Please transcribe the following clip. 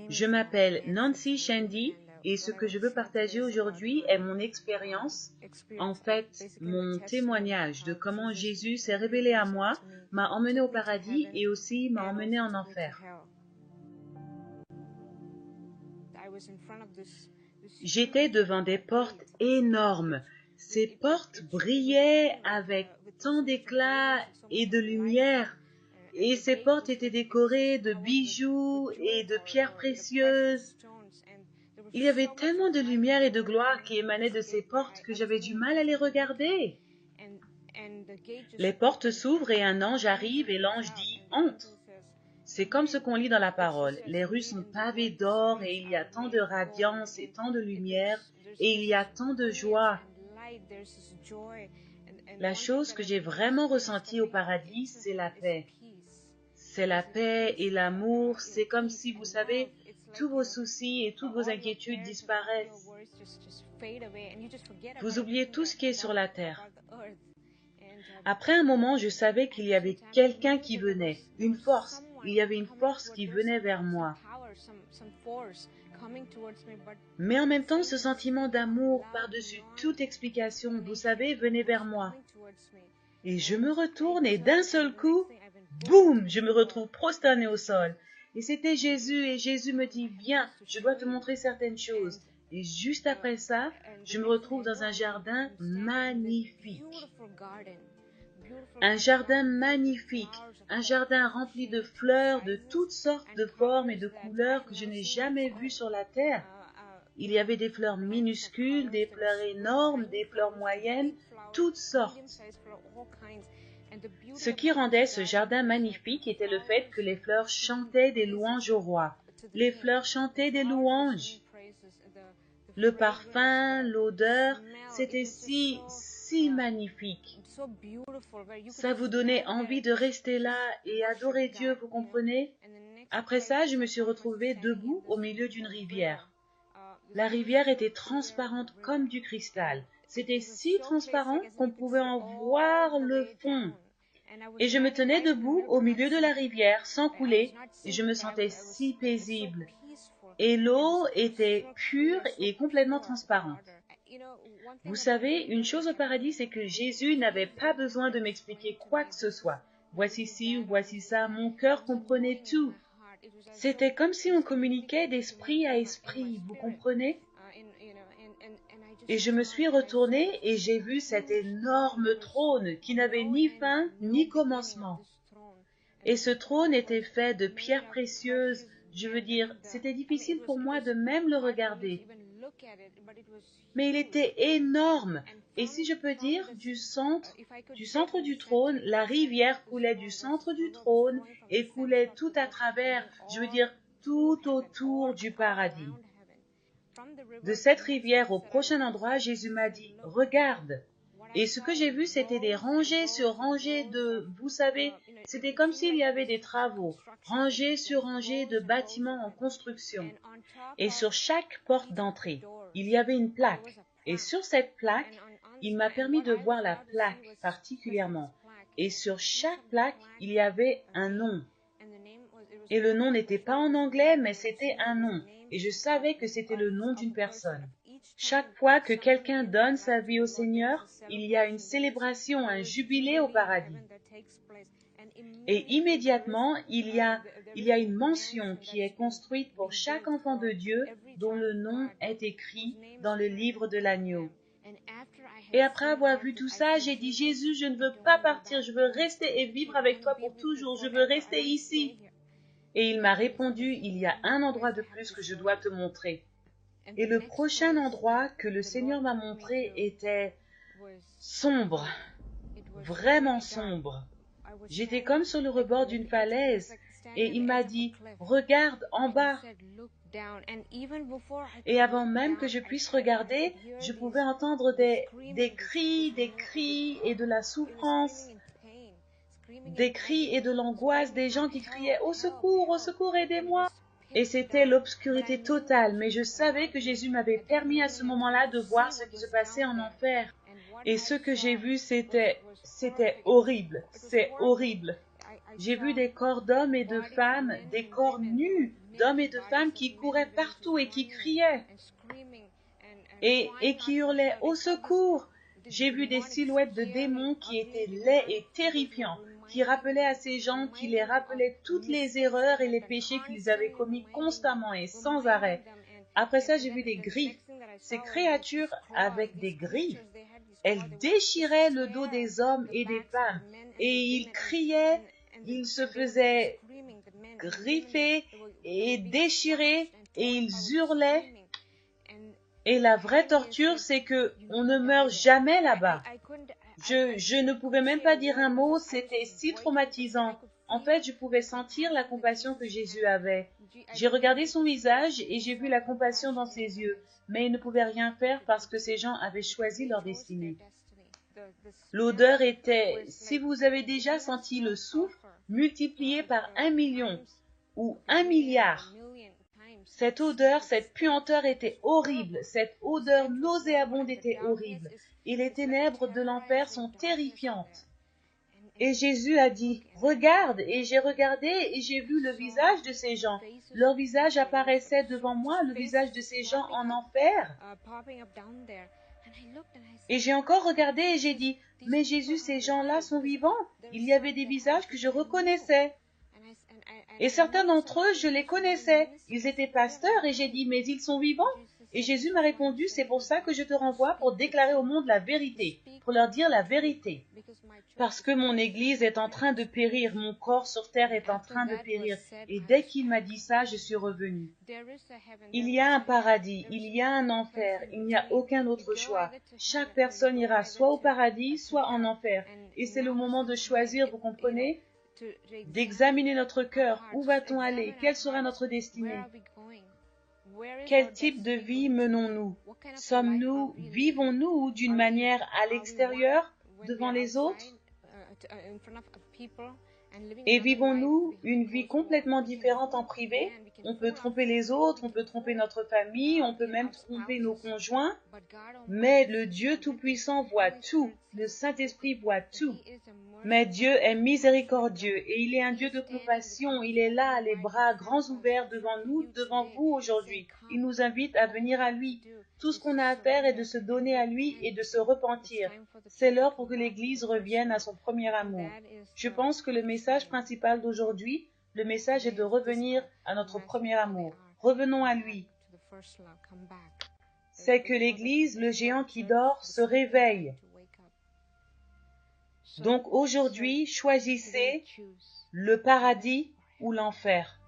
Je m'appelle Nancy Shandy et ce que je veux partager aujourd'hui est mon expérience, en fait mon témoignage de comment Jésus s'est révélé à moi, m'a emmené au paradis et aussi m'a emmené en enfer. J'étais devant des portes énormes. Ces portes brillaient avec tant d'éclat et de lumière. Et ces portes étaient décorées de bijoux et de pierres précieuses. Il y avait tellement de lumière et de gloire qui émanaient de ces portes que j'avais du mal à les regarder. Les portes s'ouvrent et un ange arrive et l'ange dit « Entre ». C'est comme ce qu'on lit dans la parole. Les rues sont pavées d'or et il y a tant de radiance et tant de lumière et il y a tant de joie. La chose que j'ai vraiment ressentie au paradis, c'est la paix. C'est la paix et l'amour. C'est comme si, vous savez, tous vos soucis et toutes vos inquiétudes disparaissent. Vous oubliez tout ce qui est sur la terre. Après un moment, je savais qu'il y avait quelqu'un qui venait, une force. Il y avait une force qui venait vers moi. Mais en même temps, ce sentiment d'amour par-dessus toute explication, vous savez, venait vers moi. Et je me retourne et d'un seul coup, boum, je me retrouve prosternée au sol. Et c'était Jésus et Jésus me dit « Viens, je dois te montrer certaines choses ». Et juste après ça, je me retrouve dans un jardin magnifique. Un jardin magnifique, un jardin rempli de fleurs de toutes sortes de formes et de couleurs que je n'ai jamais vues sur la terre. Il y avait des fleurs minuscules, des fleurs énormes, des fleurs moyennes, toutes sortes. Ce qui rendait ce jardin magnifique était le fait que les fleurs chantaient des louanges au roi. Les fleurs chantaient des louanges. Le parfum, l'odeur, c'était si magnifique. Ça vous donnait envie de rester là et adorer Dieu, vous comprenez? Après ça, je me suis retrouvée debout au milieu d'une rivière. La rivière était transparente comme du cristal. C'était si transparent qu'on pouvait en voir le fond. Et je me tenais debout au milieu de la rivière sans couler et je me sentais si paisible. Et l'eau était pure et complètement transparente. Vous savez, une chose au paradis, c'est que Jésus n'avait pas besoin de m'expliquer quoi que ce soit. Voici ci ou voici ça, mon cœur comprenait tout. C'était comme si on communiquait d'esprit à esprit, vous comprenez? Et je me suis retournée et j'ai vu cet énorme trône qui n'avait ni fin ni commencement. Et ce trône était fait de pierres précieuses. Je veux dire, c'était difficile pour moi de même le regarder. Mais il était énorme. Et si je peux dire, du centre du trône, la rivière coulait du centre du trône et coulait tout à travers, je veux dire, tout autour du paradis. De cette rivière au prochain endroit, Jésus m'a dit, regarde. Et ce que j'ai vu, c'était des rangées sur rangées vous savez, c'était comme s'il y avait des travaux, rangées sur rangées de bâtiments en construction. Et sur chaque porte d'entrée, il y avait une plaque. Et sur cette plaque, il m'a permis de voir la plaque particulièrement. Et sur chaque plaque, il y avait un nom. Et le nom n'était pas en anglais, mais c'était un nom. Et je savais que c'était le nom d'une personne. Chaque fois que quelqu'un donne sa vie au Seigneur, il y a une célébration, un jubilé au paradis. Et immédiatement, il y a une mention qui est construite pour chaque enfant de Dieu dont le nom est écrit dans le livre de l'agneau. Et après avoir vu tout ça, j'ai dit, Jésus, je ne veux pas partir, je veux rester et vivre avec toi pour toujours, je veux rester ici. Et il m'a répondu, il y a un endroit de plus que je dois te montrer. Et le prochain endroit que le Seigneur m'a montré était sombre, vraiment sombre. J'étais comme sur le rebord d'une falaise et il m'a dit, regarde en bas. Et avant même que je puisse regarder, je pouvais entendre des cris et de la souffrance, des cris et de l'angoisse, des gens qui criaient au secours, aidez-moi. Et c'était l'obscurité totale, mais je savais que Jésus m'avait permis à ce moment-là de voir ce qui se passait en enfer. Et ce que j'ai vu, c'était horrible, c'est horrible. J'ai vu des corps d'hommes et de femmes, des corps nus d'hommes et de femmes qui couraient partout et qui criaient et qui hurlaient au secours. J'ai vu des silhouettes de démons qui étaient laids et terrifiants, qui rappelaient à ces gens, qui les rappelaient toutes les erreurs et les péchés qu'ils avaient commis constamment et sans arrêt. Après ça, j'ai vu des griffes. Ces créatures avec des griffes, elles déchiraient le dos des hommes et des femmes, et ils criaient, ils se faisaient griffer et déchirer, et ils hurlaient. Et la vraie torture, c'est que on ne meurt jamais là-bas. Je ne pouvais même pas dire un mot, c'était si traumatisant. En fait, je pouvais sentir la compassion que Jésus avait. J'ai regardé son visage et j'ai vu la compassion dans ses yeux, mais il ne pouvait rien faire parce que ces gens avaient choisi leur destinée. L'odeur était, si vous avez déjà senti le soufre, multiplié par 1 million ou 1 milliard. Cette odeur, cette puanteur était horrible, cette odeur nauséabonde était horrible, et les ténèbres de l'enfer sont terrifiantes. Et Jésus a dit, « Regarde !» Et j'ai regardé et j'ai vu le visage de ces gens. Leur visage apparaissait devant moi, le visage de ces gens en enfer. Et j'ai encore regardé et j'ai dit, « Mais Jésus, ces gens-là sont vivants. » Il y avait des visages que je reconnaissais. Et certains d'entre eux, je les connaissais. Ils étaient pasteurs et j'ai dit, mais ils sont vivants. Et Jésus m'a répondu, c'est pour ça que je te renvoie pour déclarer au monde la vérité, pour leur dire la vérité. Parce que mon Église est en train de périr, mon corps sur terre est en train de périr. Et dès qu'il m'a dit ça, je suis revenue. Il y a un paradis, il y a un enfer, il n'y a aucun autre choix. Chaque personne ira soit au paradis, soit en enfer. Et c'est le moment de choisir, vous comprenez ? D'examiner notre cœur. Où va-t-on aller? Quelle sera notre destinée? Quel type de vie menons-nous? Vivons-nous d'une manière à l'extérieur, devant les autres? Et vivons-nous une vie complètement différente en privé? On peut tromper les autres, on peut tromper notre famille, on peut même tromper nos conjoints. Mais le Dieu Tout-Puissant voit tout, le Saint-Esprit voit tout. Mais Dieu est miséricordieux et il est un Dieu de compassion. Il est là, les bras grands ouverts devant nous, devant vous aujourd'hui. Il nous invite à venir à lui. Tout ce qu'on a à faire est de se donner à lui et de se repentir. C'est l'heure pour que l'Église revienne à son premier amour. Je pense que le message principal d'aujourd'hui, le message est de revenir à notre premier amour. Revenons à lui. C'est que l'Église, le géant qui dort, se réveille. Donc aujourd'hui, choisissez le paradis ou l'enfer.